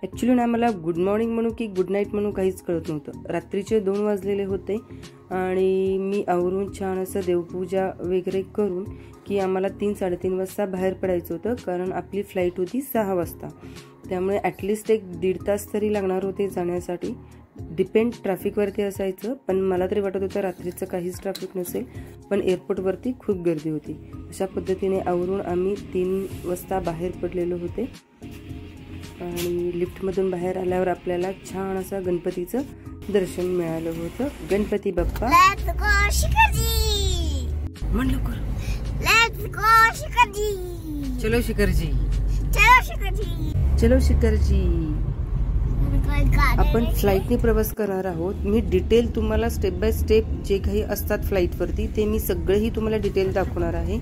Actually ना मला good morning म्हणू की गुड नाईट म्हणू काहीच कळत नव्हतं. रात्रीचे 2 वाजलेले होते आणि मी आवरून छान असं देवपूजा वगैरे करून की आम्हाला 3-3:30 वाजता बाहेर पडायचं होतं, कारण आपली फ्लाईट होती 6 वाजता. त्यामुळे ॲटलिस्ट 1-1.5 तास तरी लागणार होते जाण्यासाठी. डिपेंड ट्रॅफिकवरती असायचं, पण मला तरी वाटत होतं रात्रीचं काहीच ट्रॅफिक नसेल, पण एअरपोर्टवरती खूप गर्दी होती. अशा पद्धतीने आवरून आम्ही 3 वाजता बाहेर पडलेलो होते आणि लिफ्टमधून बाहेर आल्यावर आपल्याला छान असं गणपतीचं दर्शन मिळालं होतं. गणपती बाप्पा म्हण लवकर. चलो शिखरजी, चलो शिखरजी. आपण फ्लाईटने प्रवास करणार आहोत. मी डिटेल तुम्हाला स्टेप बाय स्टेप जे काही असतात फ्लाईटवरती ते मी सगळेही तुम्हाला डिटेल दाखवणार आहे.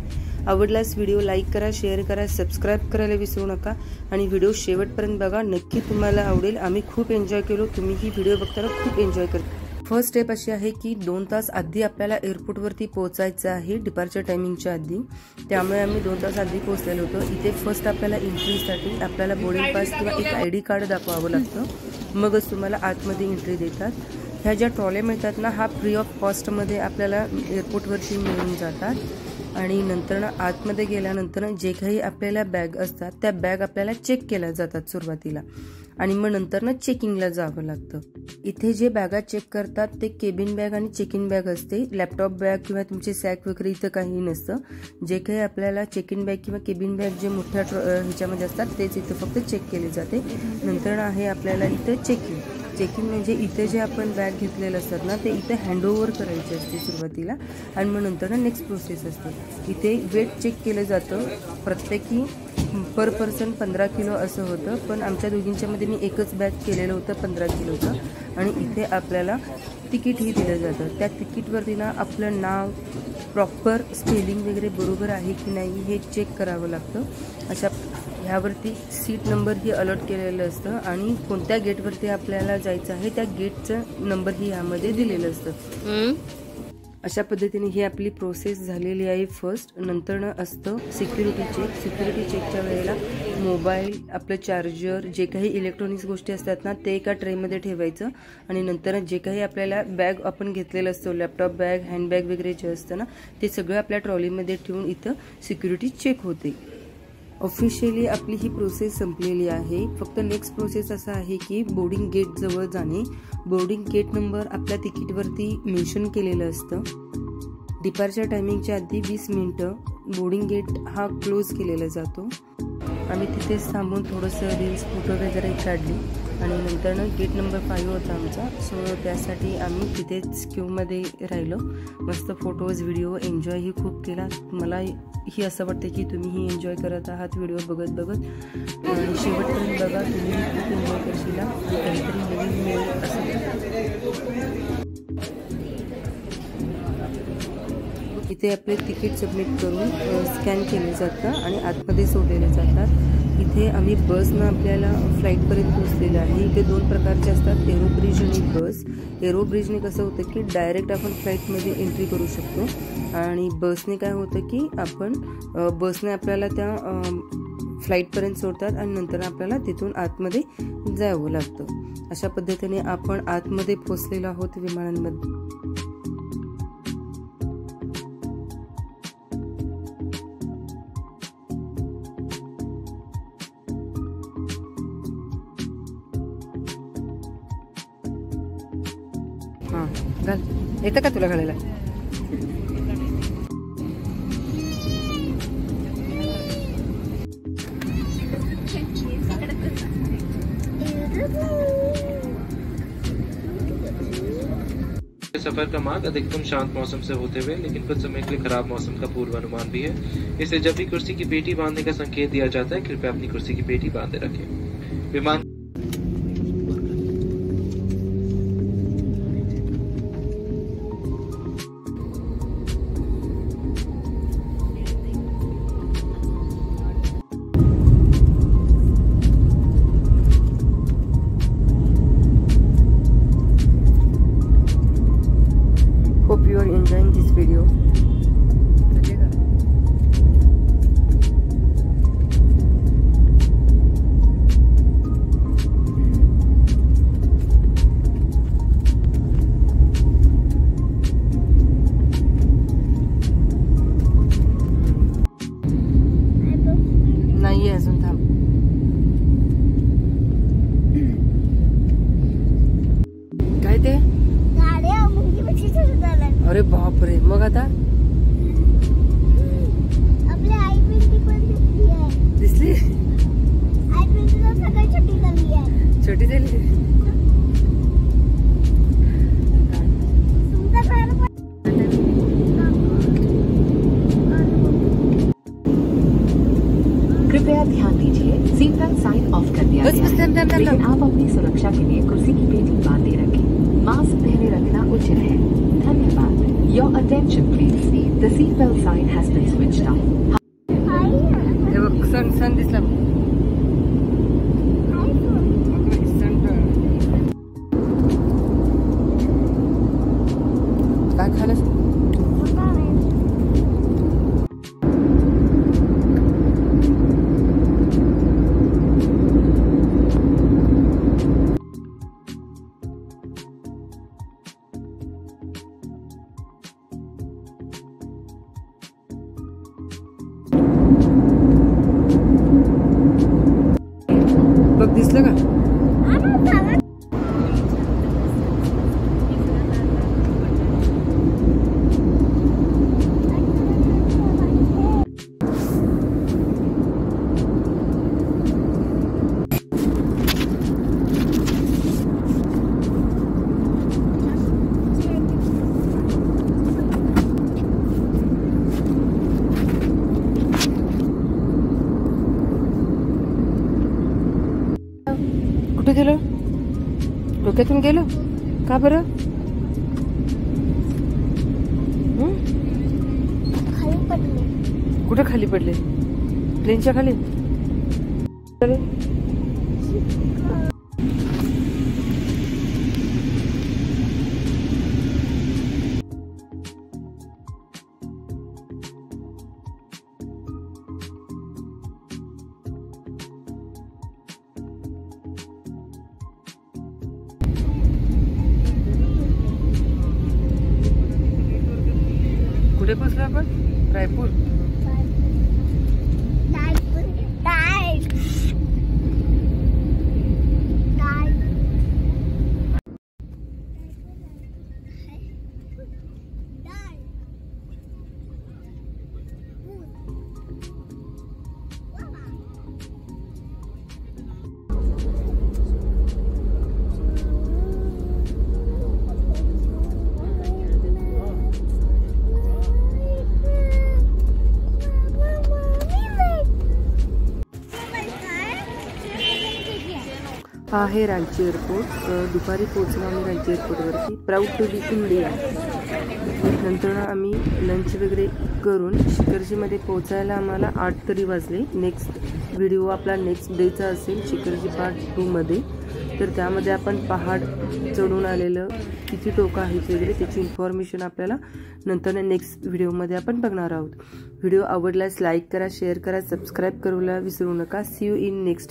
आवडल्यास व्हिडिओ लाईक करा, शेअर करा, सबस्क्राईब करायला विसरू नका आणि व्हिडिओ शेवटपर्यंत बघा. नक्की तुम्हाला आवडेल. आम्ही खूप एन्जॉय केलो. तुम्ही ही व्हिडिओ बघताना खूप एन्जॉय करता. फर्स्ट स्टेप अशी आहे की 2 तास आधी आपल्याला एअरपोर्टवरती पोहोचायचं आहे, डिपार्चर टायमिंगच्या आधी. त्यामुळे आम्ही 2 तास आधी पोहोचलेलो होतो. इथे फर्स्ट आपल्याला एंट्रीसाठी आपल्याला बोर्डिंग पास किंवा एक ID कार्ड दाखवावं लागतं, मगच तुम्हाला आतमध्ये एंट्री देतात. ह्या ज्या ट्रॉल्या मिळतात ना, हा फ्री ऑफ कॉस्टमध्ये आपल्याला एअरपोर्टवरती मिळून जातात. आणि नंतर आतमध्ये गेल्यानंतर जे काही आपल्याला बॅग असतात त्या बॅग आपल्याला चेक केल्या जातात सुरुवातीला, आणि मग नंतर चेकिंगला जावं लागतं. इथे जे बॅगा चेक करतात ते केबिन बॅग आणि चेक इन बॅग असते. लॅपटॉप बॅग किंवा तुमचे सॅक वगैरे इथं काही नसतं. जे काही आपल्याला चेक इन बॅग किंवा केबिन बॅग जे मोठ्या ह्याच्यामध्ये असतात तेच इथं फक्त चेक केले जाते. नंतर आहे आपल्याला इथं चेकिंग. चेकिंग म्हणजे इथे जे आपण बॅग घेतलेलं असतात ना ते इथे हँडओव्हर करायचे असते सुरुवातीला, आणि मग नंतर नेक्स्ट प्रोसेस असते. इथे वेट चेक केलं जातं. प्रत्येकी पर पर्सन 15 किलो असं होतं, पण आमच्या दोघींच्यामध्ये मी एकच बॅग केलेलं होतं 15 किलोचं. आणि इथे आपल्याला तिकीटही दिलं जातं. त्या तिकीटवरती ना आपलं नाव, प्रॉपर स्पेलिंग वगैरे बरोबर आहे की नाही हे चेक करावं लागतं. अशा ह्यावरती सीट नंबर ही अलॉट केलेलं असतं आणि कोणत्या गेटवरती आपल्याला जायचं आहे त्या गेटचं नंबर ही यामध्ये दिलेलं असतं. अशा पद्धतीने ही आपली प्रोसेस झालेली आहे फर्स्ट. नंतर असतं सिक्युरिटी चेक. सिक्युरिटी चेकच्या वेळेला मोबाईल, आपलं चार्जर, जे काही इलेक्ट्रॉनिक्स गोष्टी असतात ना ते एका ट्रेमध्ये ठेवायचं, आणि नंतर जे काही आपल्याला बॅग आपण घेतलेलं असतो, लॅपटॉप बॅग, हँडबॅग वगैरे जे असतं ना ते सगळं आपल्या ट्रॉलीमध्ये ठेवून इथं सिक्युरिटी चेक होते. ऑफिशियली आपली ही प्रोसेस संपलेली आहे. फक्त नेक्स्ट प्रोसेस असा आहे की बोर्डिंग गेट जवळ जाणे. बोर्डिंग गेट नंबर आपल्या तिकीटवरती मेन्शन केलेलं असतं. डिपार्चर टायमिंगच्या आधी 20 मिनिटं बोर्डिंग गेट हा क्लोज केलेला जातो. आम्ही तिथेच थांबून थोडंसं रील्स, फोटो वगैरे काढली आणि नंतर गेट नंबर 5 होता आमचा. सो त्यासाठी आम्ही तिथेच क्यूमध्ये राहिलो. मस्त फोटोज, व्हिडिओ एन्जॉयही खूप केला. मला ही असं वाटतं की तुम्हीही एन्जॉय करत आहात व्हिडिओ बघत आणि शेवटपर्यंत बघा. तुम्ही खूप एन्जॉय करशील, काहीतरी नवीन मिळेल असं. इथे आपले तिकीट सबमिट करून स्कॅन केले जातं आणि आतमध्ये सोडलेले जातात. इथे आम्ही बसनं आपल्याला फ्लाईटपर्यंत पोहोचलेलं आहे. इथे 2 प्रकारचे असतात, एरोब्रिज आणि बस. एरोब्रिजने कसं होतं की डायरेक्ट आपण फ्लाईटमध्ये एंट्री करू शकतो, आणि बसने काय होतं की आपण बसने आपल्याला त्या फ्लाईटपर्यंत सोडतात आणि नंतर आपल्याला तिथून आतमध्ये जावं लागतं. अशा पद्धतीने आपण आतमध्ये पोहोचलेलो आहोत विमानांमध्ये. घाल, येतं का तुला घालायला? सफर का मार्ग अधिकतम शांत मौसम से होते हुए लेकिन कुछ समय के लिए खराब मौसम का पूर्वानुमान भी है। इसलिए जब भी कुर्सी की पेटी बांधने का संकेत दिया जाता है कृपया अपनी कुर्सी की पेटी बांधे रखें। विमान Hope you are enjoying this video. छोटी झाली. कृपया ध्यान दीजिए, सीट बेल्ट साइन ऑफ कर दिया गया है, लेकिन आप अपनी सुरक्षा के लिए कुर्सी की पेटी बांधे रखें. मास्क पहने रखना उचित है. धन्यवाद. Your attention please. The seat belt sign has been switched off. सन दिसला. काय खायला? बघ दिसलं का? कुठे गेलं? डोक्यातून गेलं का बरं? खाली पडले. कुठे खाली पडले? प्लेनच्या खाली. कुठे पोहोचलो आपण? रायपूर. हा आहे रांची एअरपोर्ट. दुपारी पोहोचलो आम्ही रांची एअरपोर्टवरती. Proud to be India. नंतर आम्ही लंच वगैरे करून शिखरजीमध्ये पोहोचायला आम्हाला 8 तरी वाजले. नेक्स्ट व्हिडिओ आपला नेक्स्ट डेचा असेल शिखरजी पार्ट 2 मध्ये. तर त्यामध्ये आपण पहाड चढून आलेलं किती टोकं आहेत वगैरे त्याची इन्फॉर्मेशन आपल्याला नंतर नेक्स्ट व्हिडिओमध्ये आपण बघणार आहोत. व्हिडिओ आवडल्यास लाईक करा, शेअर करा, सबस्क्राईब करायला विसरू नका. See you in next.